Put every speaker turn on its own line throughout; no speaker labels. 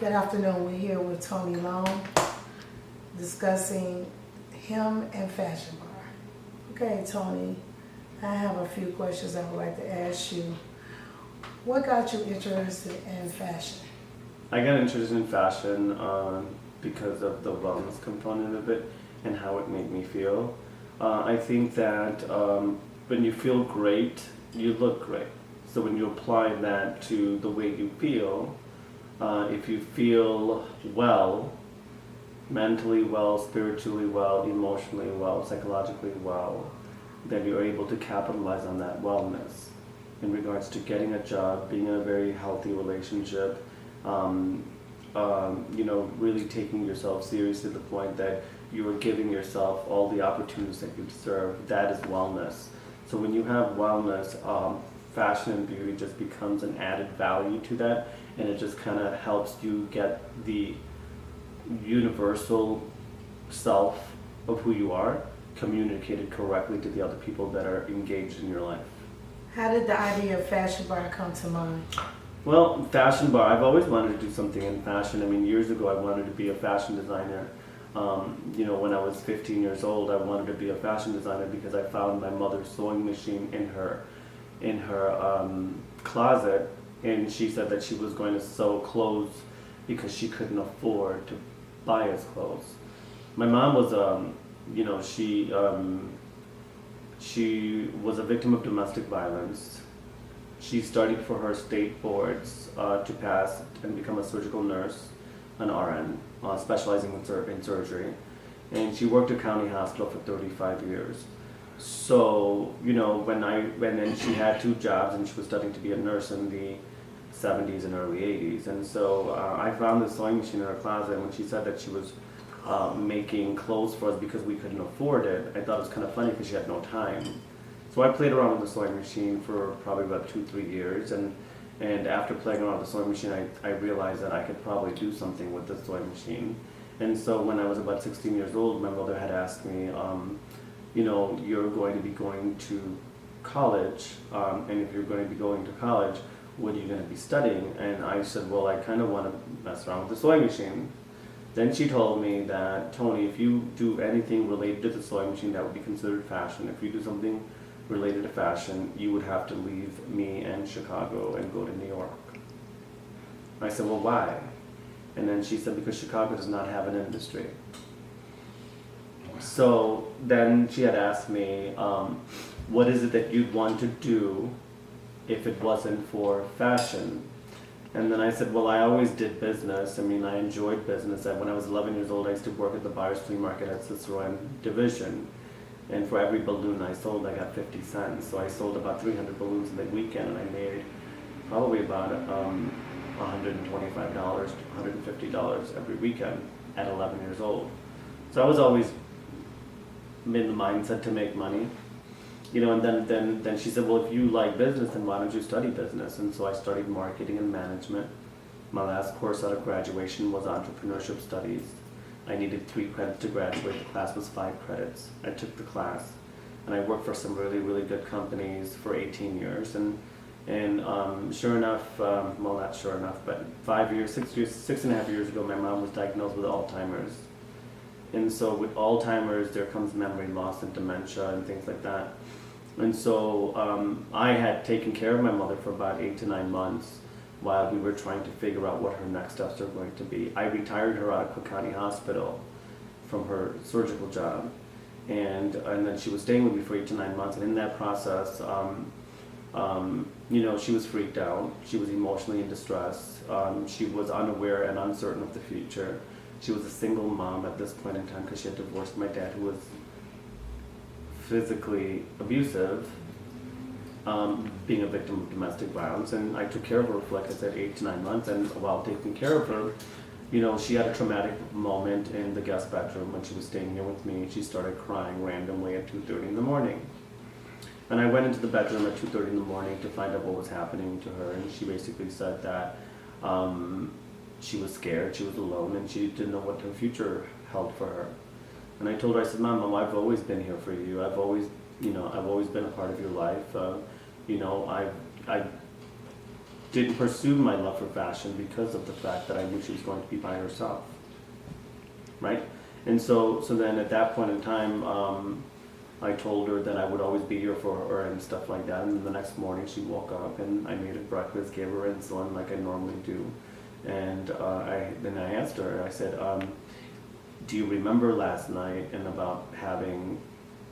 Good afternoon. We're here with Tony Long discussing him and Fashion Bar. Okay, Tony, I have a few questions I would like to ask you. What got you interested in fashion?
I got interested in fashion because of the wellness component of it and how it made me feel. I think that when you feel great, you look great. So when you apply that to the way you feel, if you feel well, mentally well, spiritually well, emotionally well, psychologically well, then you're able to capitalize on that wellness in regards to getting a job, being in a very healthy relationship, really taking yourself seriously to the point that you are giving yourself all the opportunities that you deserve. That is wellness. So when you have wellness, fashion and beauty just becomes an added value to that, and it just kind of helps you get the universal self of who you are communicated correctly to the other people that are engaged in your life.
How did the idea of Fashion Bar come to mind?
Well, Fashion Bar, I've always wanted to do something in fashion. I mean, years ago I wanted to be a fashion designer. When I was 15 years old, I wanted to be a fashion designer because I found my mother's sewing machine in her closet, and she said that she was going to sew clothes because she couldn't afford to buy us clothes. My mom was, she was a victim of domestic violence. She studied for her state boards to pass and become a surgical nurse, an RN, specializing in surgery. And she worked at County Hospital for 35 years. So, then she had two jobs, and she was studying to be a nurse in the 70s and early 80s. And so I found this sewing machine in her closet, and when she said that she was making clothes for us because we couldn't afford it, I thought it was kind of funny because she had no time. So I played around with the sewing machine for probably about 2-3 years, and after playing around with the sewing machine, I realized that I could probably do something with the sewing machine. And so when I was about 16 years old, my mother had asked me, you're going to be going to college, and if you're going to be going to college, what are you going to be studying? And I said, well, I kind of want to mess around with the sewing machine. Then she told me that, Tony, if you do anything related to the sewing machine, that would be considered fashion. If you do something related to fashion, you would have to leave me and Chicago and go to New York. I said, well, why? And then she said, because Chicago does not have an industry. So then she had asked me, what is it that you'd want to do if it wasn't for fashion? And then I said, well, I always did business. I mean, I enjoyed business. When I was 11 years old, I used to work at the Buyers Flea Market at Cicerone Division. And for every balloon I sold, I got 50 cents. So I sold about 300 balloons in the weekend, and I made probably about $125 to $150 every weekend at 11 years old. So I was always in the mindset to make money. And then she said, well, if you like business, then why don't you study business? And so I studied marketing and management. My last course out of graduation was entrepreneurship studies. I needed 3 credits to graduate. The class was 5 credits. I took the class, and I worked for some really, really good companies for 18 years. And sure enough, well, not sure enough, but 6.5 years ago, my mom was diagnosed with Alzheimer's. And so with Alzheimer's, there comes memory loss and dementia and things like that. And so I had taken care of my mother for about 8 to 9 months while we were trying to figure out what her next steps are going to be. I retired her out of Cook County Hospital from her surgical job, and then she was staying with me for 8 to 9 months. And in that process, she was freaked out. She was emotionally in distress. She was unaware and uncertain of the future. She was a single mom at this point in time because she had divorced my dad, who was physically abusive, being a victim of domestic violence. And I took care of her for, like I said, 8 to 9 months. And while taking care of her, she had a traumatic moment in the guest bedroom when she was staying here with me. She started crying randomly at 2:30 in the morning. And I went into the bedroom at 2:30 in the morning to find out what was happening to her. And she basically said that she was scared, she was alone, and she didn't know what her future held for her. And I told her, I said, Mom, I've always been here for you. I've always been a part of your life. didn't pursue my love for fashion because of the fact that I knew she was going to be by herself, right? And so then at that point in time, I told her that I would always be here for her and stuff like that. And then the next morning she woke up and I made her breakfast, gave her insulin like I normally do. And then I asked her, I said, do you remember last night and about having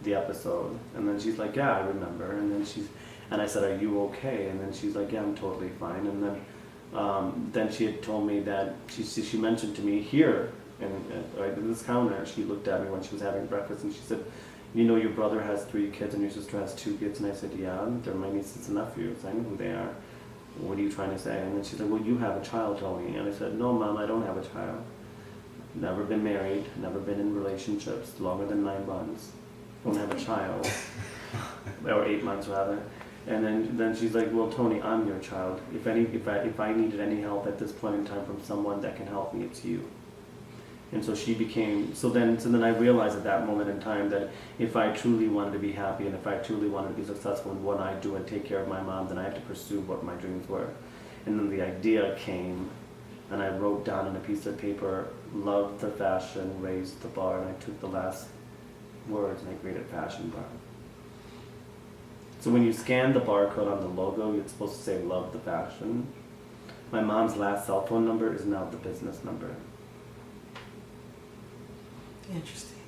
the episode? And then she's like, yeah, I remember. And I said, are you okay? And then she's like, yeah, I'm totally fine. And then she had told me that she mentioned to me here, and right at this counter, she looked at me when she was having breakfast and she said, you know, your brother has 3 kids and your sister has 2 kids. And I said, yeah, they're my nieces and nephews. I know who they are. What are you trying to say? And then she said, well, you have a child, Tony. And I said, no, Mom, I don't have a child. Never been married, never been in relationships longer than 9 months. Don't have a child. Or 8 months rather. And then she's like, well, Tony, I'm your child. If I needed any help at this point in time from someone that can help me, it's you. And so so then I realized at that moment in time that if I truly wanted to be happy and if I truly wanted to be successful in what I do and take care of my mom, then I had to pursue what my dreams were. And then the idea came, and I wrote down on a piece of paper, love the fashion, raise the bar, and I took the last words and I created Fashion Bar. So when you scan the barcode on the logo, it's supposed to say love the fashion. My mom's last cell phone number is now the business number.
Interesting.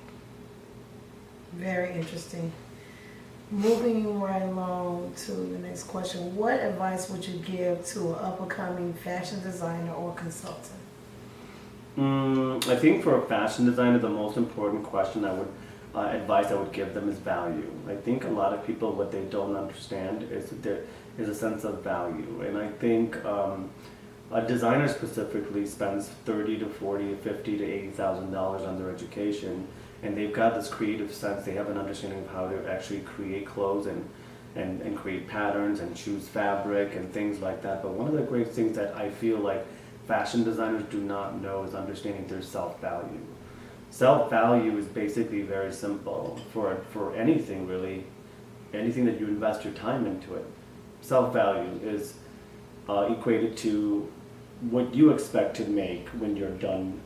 Very interesting. Moving right along to the next question. What advice would you give to an up-and-coming fashion designer or consultant?
I think for a fashion designer, the most important advice I would give them is value. I think a lot of people, what they don't understand is that there is a sense of value. And I think a designer specifically spends $30 to $40 to $50 to $80,000 on their education, and they've got this creative sense. They have an understanding of how to actually create clothes and create patterns and choose fabric and things like that. But one of the great things that I feel like fashion designers do not know is understanding their self-value. Self-value is basically very simple for anything really, anything that you invest your time into it. Self-value is equated to what you expect to make when you're done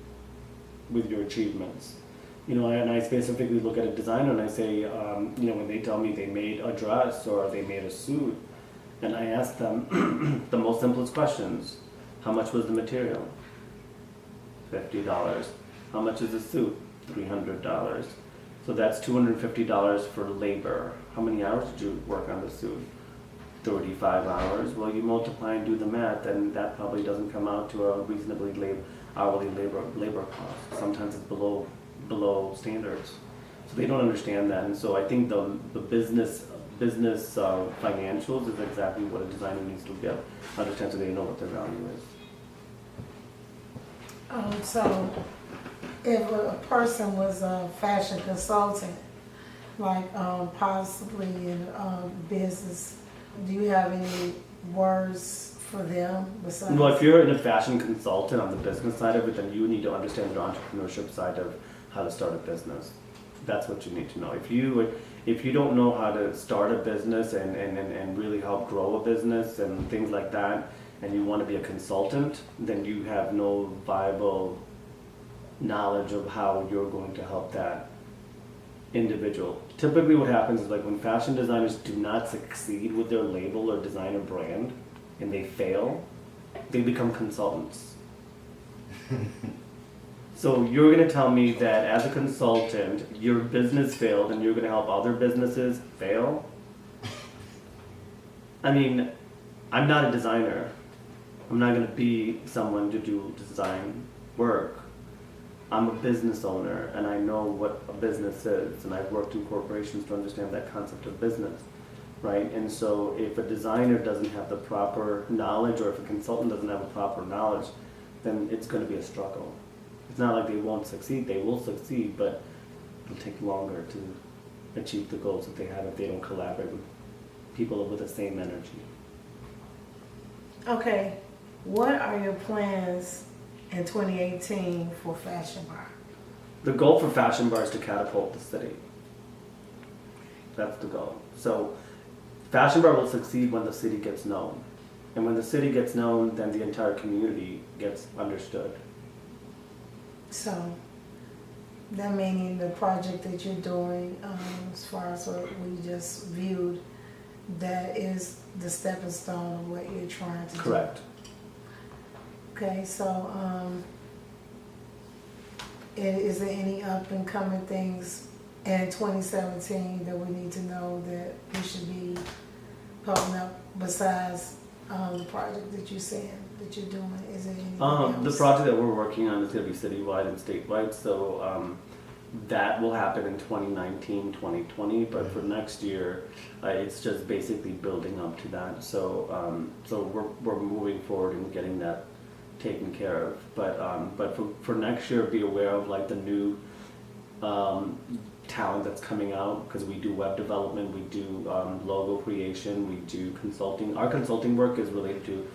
with your achievements. You know, and I specifically look at a designer and I say, when they tell me they made a dress or they made a suit, and I ask them the most simplest questions. How much was the material? $50. How much is the suit? $300. So that's $250 for labor. How many hours did you work on the suit? 35 hours. Well, you multiply and do the math, and that probably doesn't come out to a reasonably hourly labor cost. Sometimes it's below standards. So they don't understand that, and so I think the business financials is exactly what a designer needs to get understand, so they know what their value is.
So if a person was a fashion consultant, like possibly in business, do you have any words for them besides?
Well, if you're in a fashion consultant on the business side of it, then you need to understand the entrepreneurship side of how to start a business. That's what you need to know. If you don't know how to start a business and really help grow a business and things like that, and you want to be a consultant, then you have no viable knowledge of how you're going to help that individual. Typically what happens is, like, when fashion designers do not succeed with their label or designer brand and they fail, they become consultants. So you're going to tell me that as a consultant your business failed and you're going to help other businesses fail? I mean, I'm not a designer. I'm not going to be someone to do design work. I'm a business owner and I know what a business is, and I've worked in corporations to understand that concept of business, right? And so if a designer doesn't have the proper knowledge, or if a consultant doesn't have the proper knowledge, then it's going to be a struggle. It's not like they won't succeed, they will succeed, but it'll take longer to achieve the goals that they have if they don't collaborate with people with the same energy.
Okay, what are your plans in 2018 for Fashion Bar?
The goal for Fashion Bar is to catapult the city. That's the goal. So Fashion Bar will succeed when the city gets known. And when the city gets known, then the entire community gets understood.
So, that meaning the project that you're doing, as far as what we just viewed, that is the stepping stone of what you're trying to do.
Correct.
Okay, so, is there any up and coming things in 2017 that we need to know that we should be putting up besides the project that you're saying that you're doing? Is there anything else?
The project that we're working on is going to be citywide and statewide, so that will happen in 2019, 2020, but for next year, it's just basically building up to that. So we're moving forward and getting that taken care of. But for next year, be aware of like the new talent that's coming out, because we do web development, we do logo creation, we do consulting. Our consulting work is related to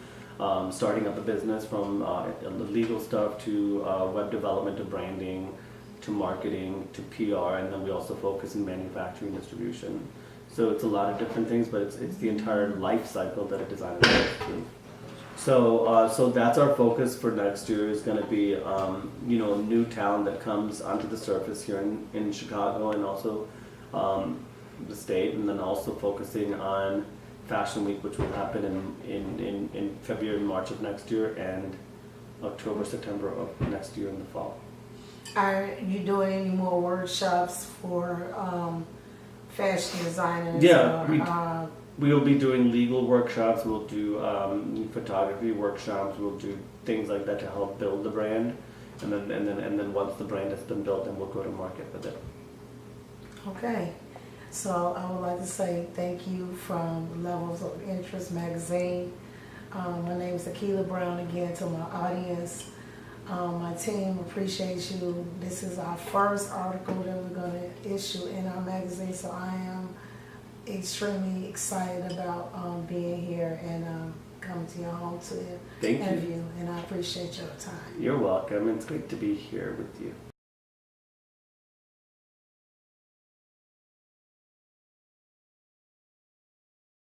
starting up a business, from the legal stuff to web development to branding to marketing to PR, and then we also focus in manufacturing distribution. So it's a lot of different things, but it's the entire life cycle that a designer goes through. So that's our focus for next year, is going to be new talent that comes onto the surface here in Chicago and also the state, and then also focusing on Fashion Week, which will happen in February, March of next year, and October, September of next year in the fall.
Are you doing any more workshops for fashion designers?
Yeah, we will be doing legal workshops, we'll do photography workshops, we'll do things like that to help build the brand, and then once the brand has been built, then we'll go to market with it.
Okay, so I would like to say thank you from Levels of Interest magazine. My name is Akila Brown, again, to my audience. My team appreciates you. This is our first article that we're going to issue in our magazine, so I am extremely excited about being here and coming to your home to
Thank you.
interview, and I appreciate your time.
You're welcome. It's great to be here with you.